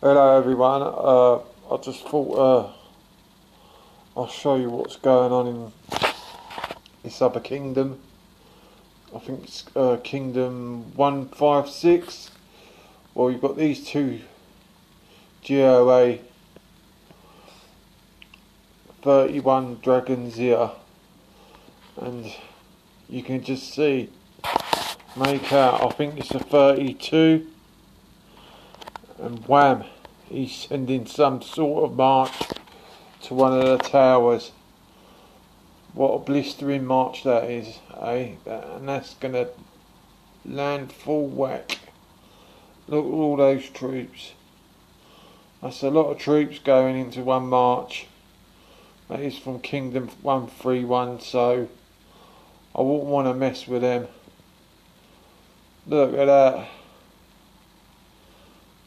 Hello everyone, I just thought I'll show you what's going on in this other kingdom. I think it's kingdom 156. Well, you've got these two GOA 31 dragons here, and you can just see, make out, I think it's a 32. And wham, he's sending some sort of march to one of the towers. What a blistering march that is, eh? And that's gonna land full whack. Look at all those troops. That's a lot of troops going into one march. That is from Kingdom 131, so I wouldn't want to mess with them. Look at that.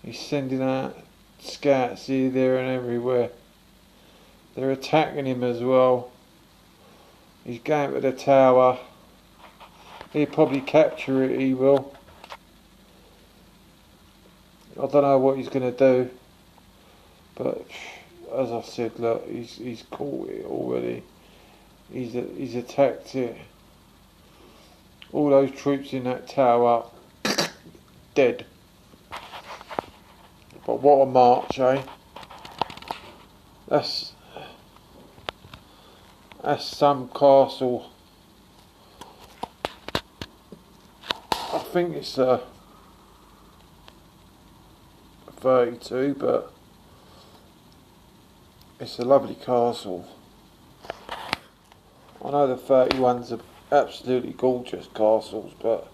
He's sending out scouts here, there and everywhere. They're attacking him as well. He's going to the tower. He'll probably capture it, he will. I don't know what he's going to do. But as I said, look, he's caught it already. He's attacked it. All those troops in that tower, dead. But what a march, eh? That's some castle. I think it's a 32, but it's a lovely castle. I know the 31s are absolutely gorgeous castles, but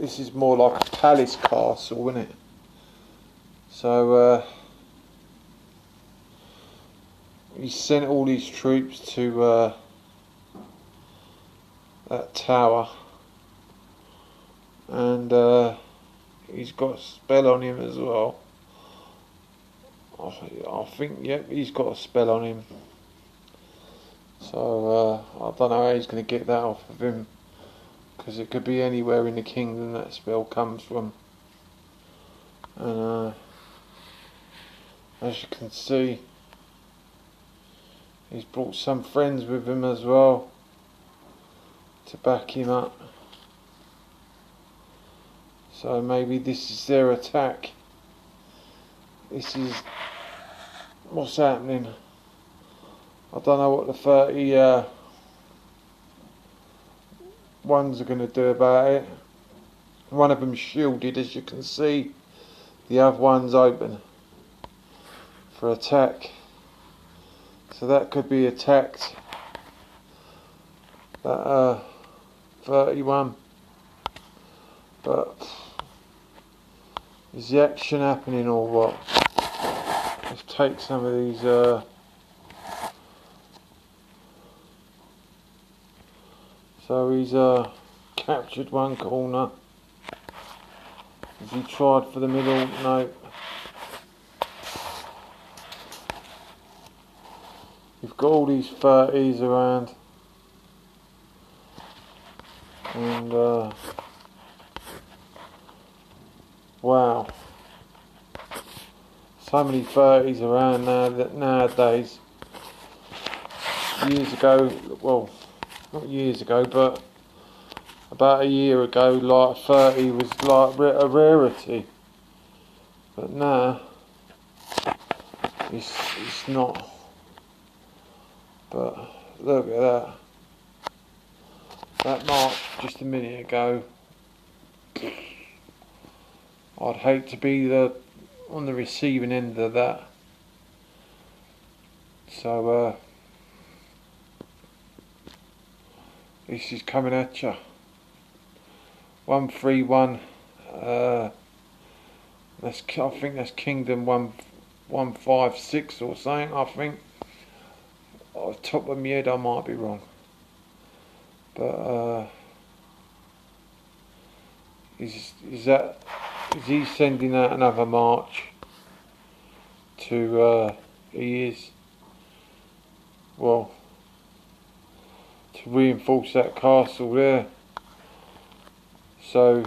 this is more like a palace castle, isn't it? So he sent all these troops to that tower, and he's got a spell on him as well. I think, yep, he's got a spell on him. So I don't know how he's going to get that off of him, because it could be anywhere in the kingdom that spell comes from. And as you can see, he's brought some friends with him as well to back him up. So maybe this is their attack. This is what's happening. I don't know what the 30 ones are going to do about it. One of them's shielded, as you can see. The other one's open for attack. So that could be attacked. That 31. But is the action happening or what? Let's take some of these so he's captured one corner. Has he tried for the middle? No. You've got all these 30s around, and wow, so many 30s around nowadays. Years ago, well, not years ago, but about a year ago, like 30 was like a rarity, but now it's not. But look at that. That march just a minute ago. I'd hate to be on the receiving end of that. So this is coming at you. 131. I think that's Kingdom 156 or something. I think. Off the top of my head, I might be wrong. But is he sending out another march to? He is. Well, to reinforce that castle there. So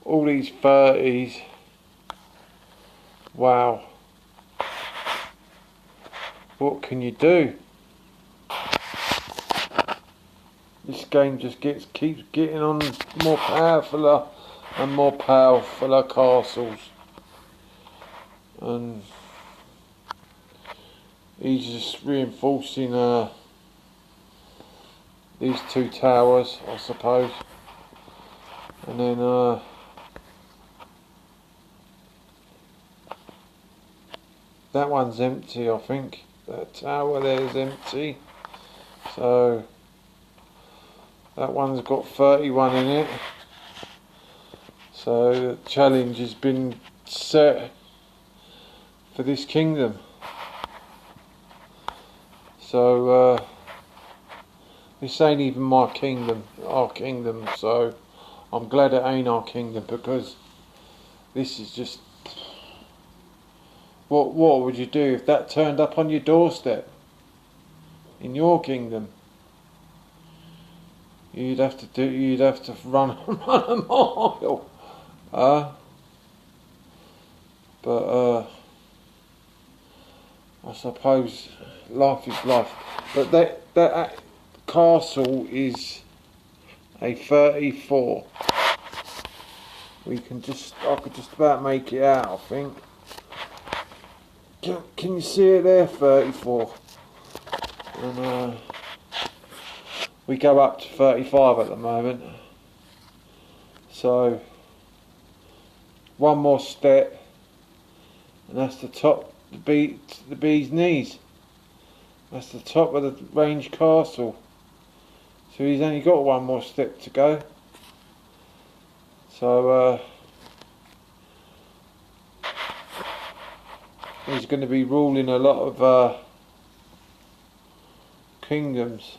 all these 30s. Wow. What can you do? This game just keeps getting on more powerful and more powerful castles. And he's just reinforcing these two towers, I suppose. And then that one's empty, I think. That tower there is empty. So that one's got 31 in it. So the challenge has been set for this kingdom. So this ain't even my kingdom, our kingdom. So I'm glad it ain't our kingdom, because this is just... What would you do if that turned up on your doorstep in your kingdom? You'd have to run a mile. But I suppose life is life. But that castle is a 34. I could just about make it out, I think. Can you see it there? 34. And we go up to 35 at the moment. So one more step, and that's the top, the bee's knees. That's the top of the range castle. So he's only got one more step to go. So he's going to be ruling a lot of kingdoms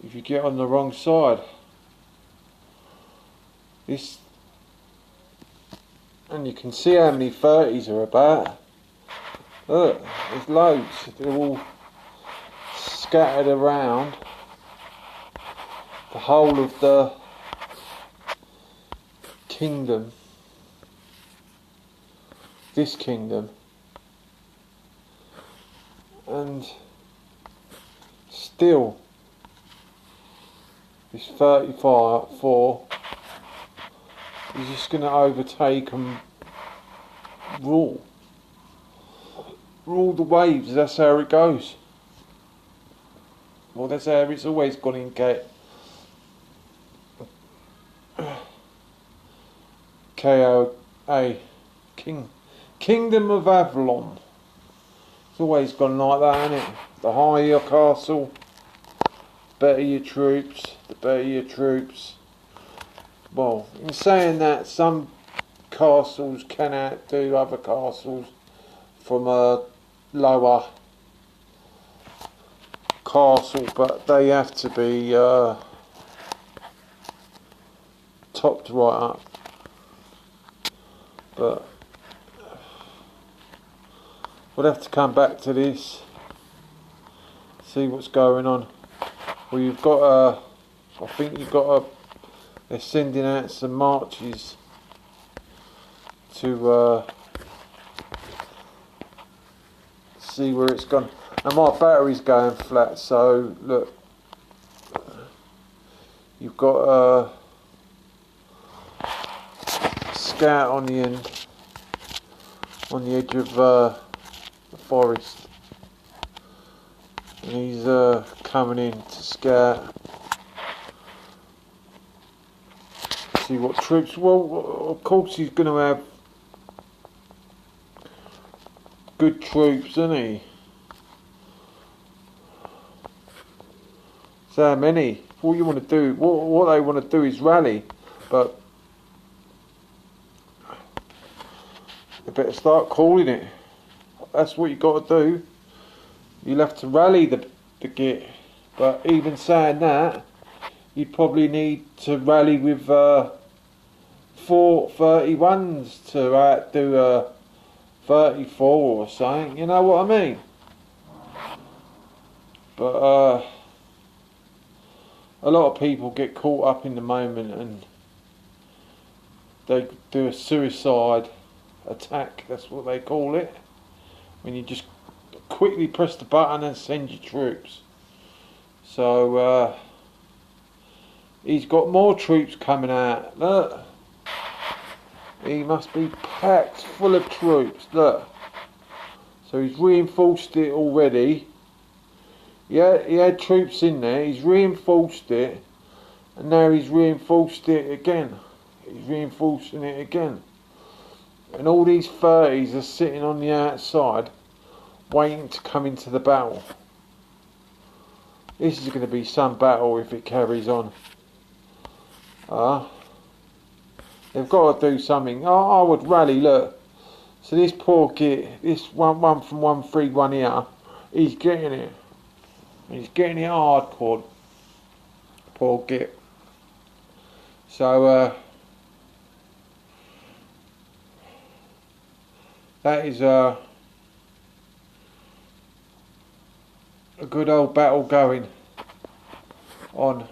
if you get on the wrong side. This, and you can see how many 30s are about. Look, there's loads. They're all scattered around the whole of the kingdom. This kingdom. And still this 34 is just going to overtake and rule the waves. That's how it goes. Well, that's how it's always gone in KOA, Kingdom of Avalon. It's always gone like that, hasn't it? The higher your castle, better your troops. The better your troops. Well, in saying that, some castles can outdo other castles from a lower castle, but they have to be topped right up. But we'll have to come back to this, see what's going on. Well, you've got I think you've got they're sending out some marches to see where it's gone. And my battery's going flat, so look, you've got a scout on the end, on the edge of the forest, and he's coming in to scout, see what troops. Well, of course he's going to have good troops, isn't he? So how many? What you want to do? What they want to do is rally, but they better start calling it. That's what you got to do. You'll have to rally the git. But even saying that, you'd probably need to rally with 4 31s to outdo a 34 or something. You know what I mean? But a lot of people get caught up in the moment, and they do a suicide attack, that's what they call it, when you just quickly press the button and send your troops. So he's got more troops coming out. Look, he must be packed full of troops. Look, so he's reinforced it already. Yeah, he had troops in there, he's reinforced it, and now he's reinforced it again. He's reinforcing it again. And all these 30s are sitting on the outside waiting to come into the battle. This is going to be some battle if it carries on. They've got to do something. I would rally, look. So this poor git, this one from 131 here, he's getting it. He's getting it hardcore. Poor git. So that is a good old battle going on.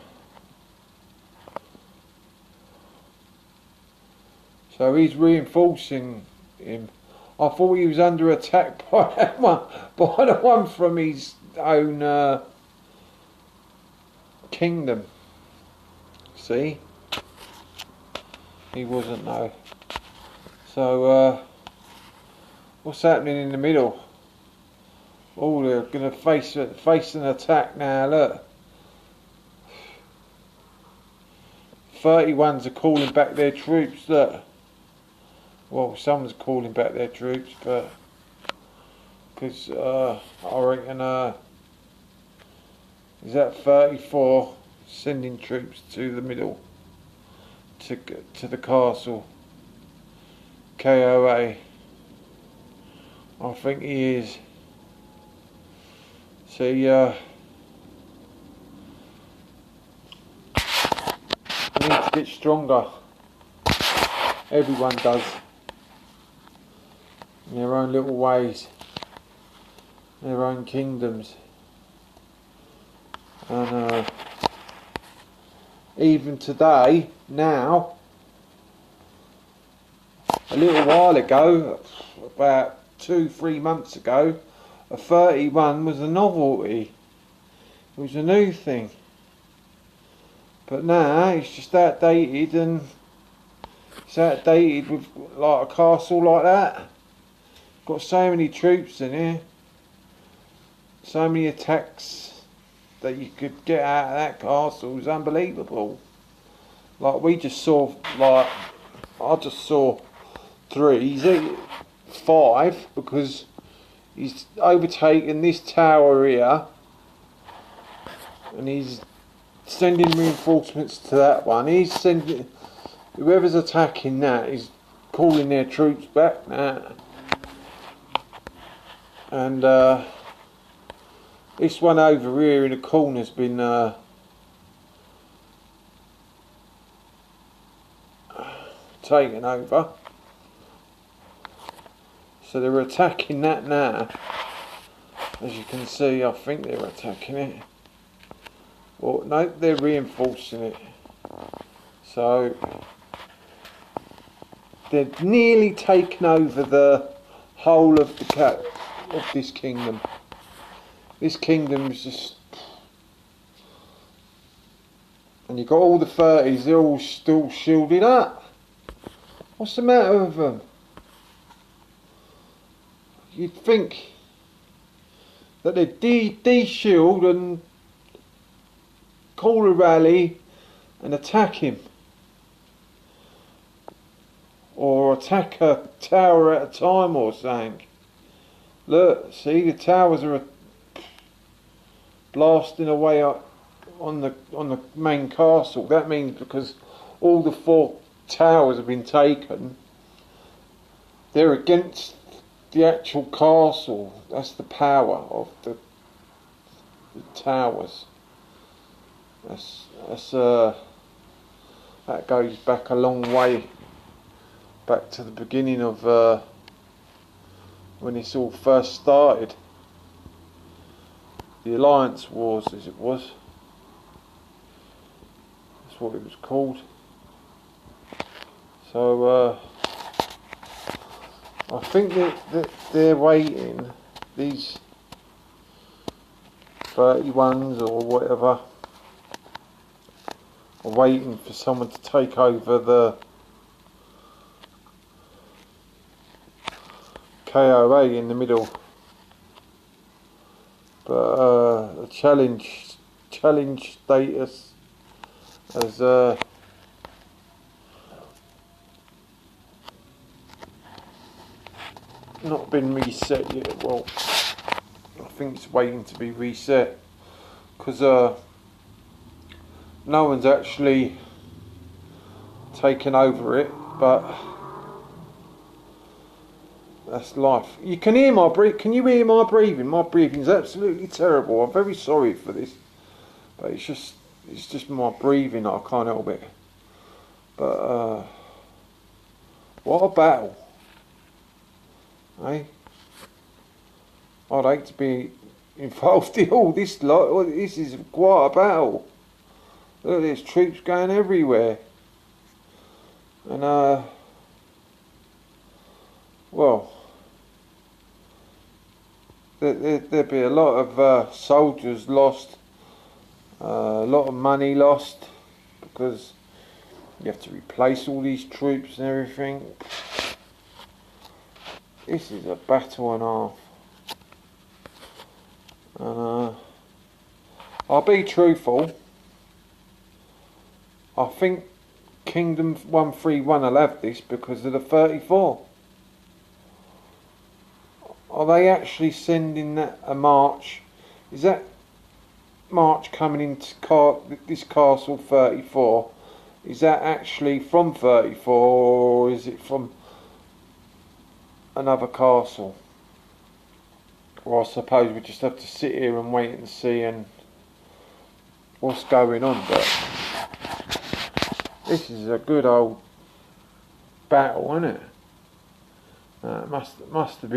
So he's reinforcing him. I thought he was under attack by that one, by the one from his own kingdom. See? He wasn't though. So what's happening in the middle? Oh, they're going to face an attack now, look. 31s are calling back their troops, look. Well, someone's calling back their troops, but because I reckon is that 34 sending troops to the middle, to the castle, KOA. I think he is. See, need to get stronger. Everyone does. In their own little ways. Their own kingdoms. And even today, now, a little while ago, about 2-3 months ago, a 31 was a novelty. It was a new thing. But now it's just outdated, and it's outdated with like a castle like that. Got so many troops in here. So many attacks that you could get out of that castle. It was unbelievable. Like we just saw, like I just saw 3. He's 5 because he's overtaken this tower here, and he's sending reinforcements to that one. He's sending, whoever's attacking that is calling their troops back now. And this one over here in the corner's been taken over. So they're attacking that now. As you can see, I think they're attacking it. Well, no, they're reinforcing it. So they've nearly taken over the whole of this kingdom. This kingdom is just, and you've got all the 30s. They're all still shielded up. What's the matter with them? You'd think that they'd de-shield and call a rally and attack him, or attack a tower at a time or something. Look, see, the towers are blasting away on the main castle. That means because all the 4 towers have been taken, they're against the actual castle. That's the power of the towers. That goes back a long way, back to the beginning of when this all first started. The Alliance Wars, as it was. That's what it was called. So I think that they're waiting, these 31s or whatever, are waiting for someone to take over the KOA in the middle. But the challenge status has not been reset yet. Well, I think it's waiting to be reset because no one's actually taken over it, but that's life. You can hear my breathing. Can you hear my breathing? My breathing's absolutely terrible. I'm very sorry for this, but it's just my breathing. I can't help it. But what a battle, eh? I'd hate to be involved in all this lot. This is quite a battle. Look, there's troops going everywhere, and well, there'd be a lot of soldiers lost, a lot of money lost, because you have to replace all these troops and everything. This is a battle and a half. And I'll be truthful, I think Kingdom 131 will have this because of the 34. Are they actually sending that a march? Is that march coming into this castle 34? Is that actually from 34 or is it from another castle? Well, I suppose we just have to sit here and wait and see and what's going on. But this is a good old battle, isn't it? It must have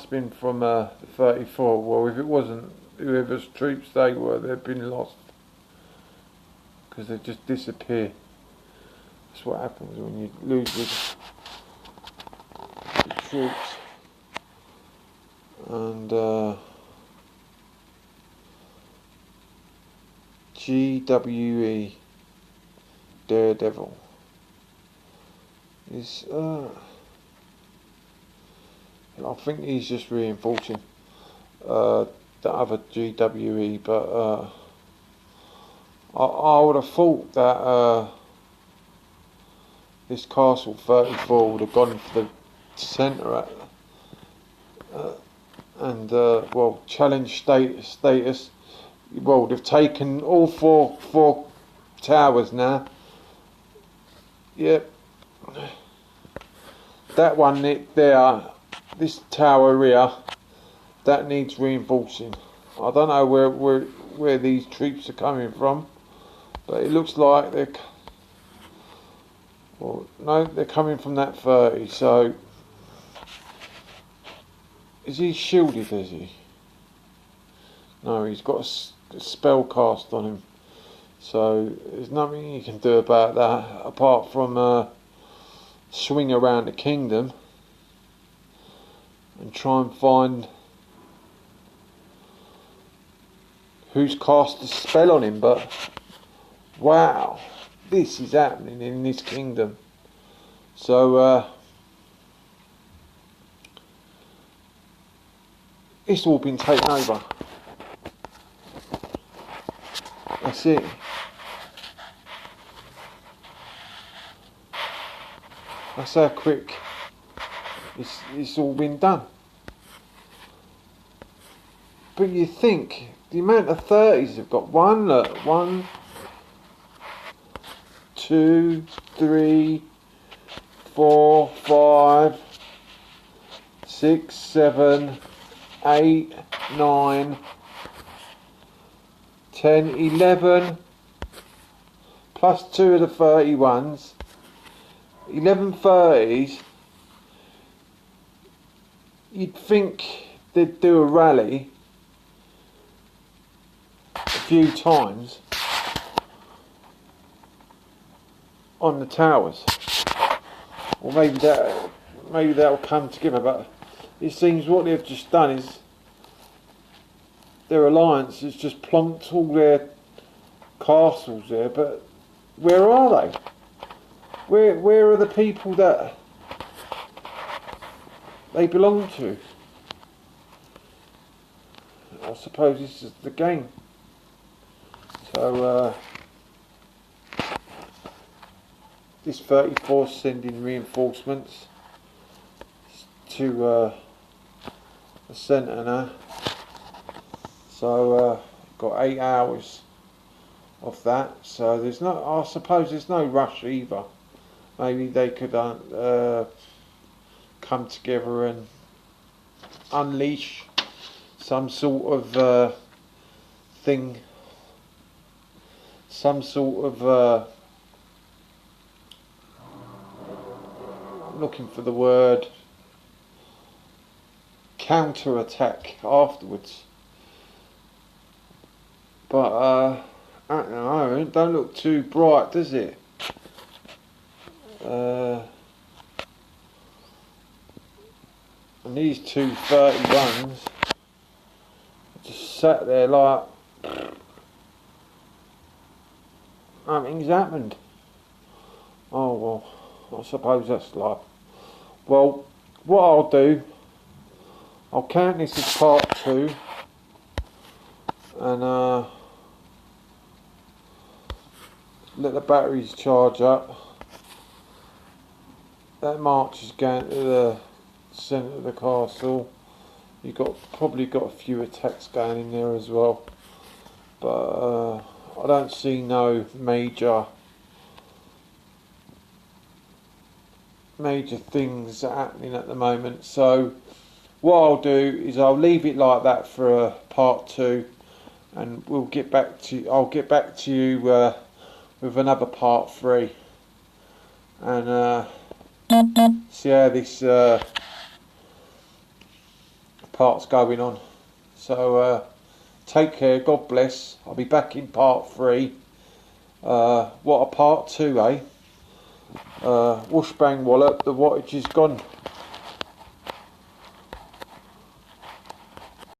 been from the 34. Well, if it wasn't, whoever's troops they were, they've been lost because they just disappear. That's what happens when you lose with the troops. And GWE Daredevil is I think he's just reinforcing the other GWE, but I would have thought that this castle 34 would have gone for the centre and well, challenge status. Well, they've taken all four towers now. Yep. That one there, this tower here, that needs reinforcing. I don't know where these troops are coming from, but it looks like they're coming from that 30. So is he shielded? Is he? No, he's got a spell cast on him. So there's nothing you can do about that apart from swing around the kingdom and try and find who's cast a spell on him. But wow, this is happening in this kingdom. So it's all been taken over. That's it. That's how quick it's all been done. But you think the amount of 30s they've got. 1, 2, 3, 4, 5, 6, 7, 8, 9, 10, 11, plus 2 of the 31s, 11 30s. You'd think they'd do a rally a few times on the towers. Or maybe that'll come together, but it seems what they've just done is their alliance has just plonked all their castles there, but where are they? Where are the people that they belong to? I suppose this is the game. So this 34 sending reinforcements to the centre now. So got 8 hours of that. So there's no. I suppose there's no rush either. Maybe they could come together and unleash some sort of thing. Some sort of I'm looking for the word, counter-attack afterwards. But I don't know, it don't look too bright, does it? And these 231s just sat there like nothing's happened. Oh well, I suppose that's life. Well, what I'll do, I'll count this as part 2, and let the batteries charge up. That march is going to the centre of the castle. You've probably got a few attacks going in there as well, but I don't see no major things happening at the moment. So what I'll do is I'll leave it like that for part 2, and I'll get back to you with another part 3, and see how this part's going on. So take care, God bless. I'll be back in part 3. What a part 2, eh? Whoosh bang wallop, the wattage is gone.